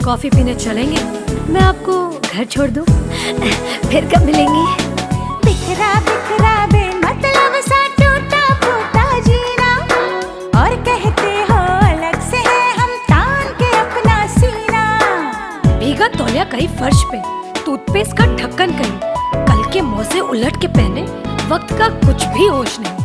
Coffee पीने चलेंगे? मैं आपको घर छोड़ दूं? फिर कब मिलेंगी? बिखरा बिखरा बेमतलब सा टूटा फूटा जीना, और कहते हो अलग से है हम तान के अपना सीना। भीगा तौलिया कहीं फर्श पे, टूथपेस्ट का ढक्कन कहीं, कल के मुंह से उलट के पहने, वक्त का कुछ भी होश नहीं।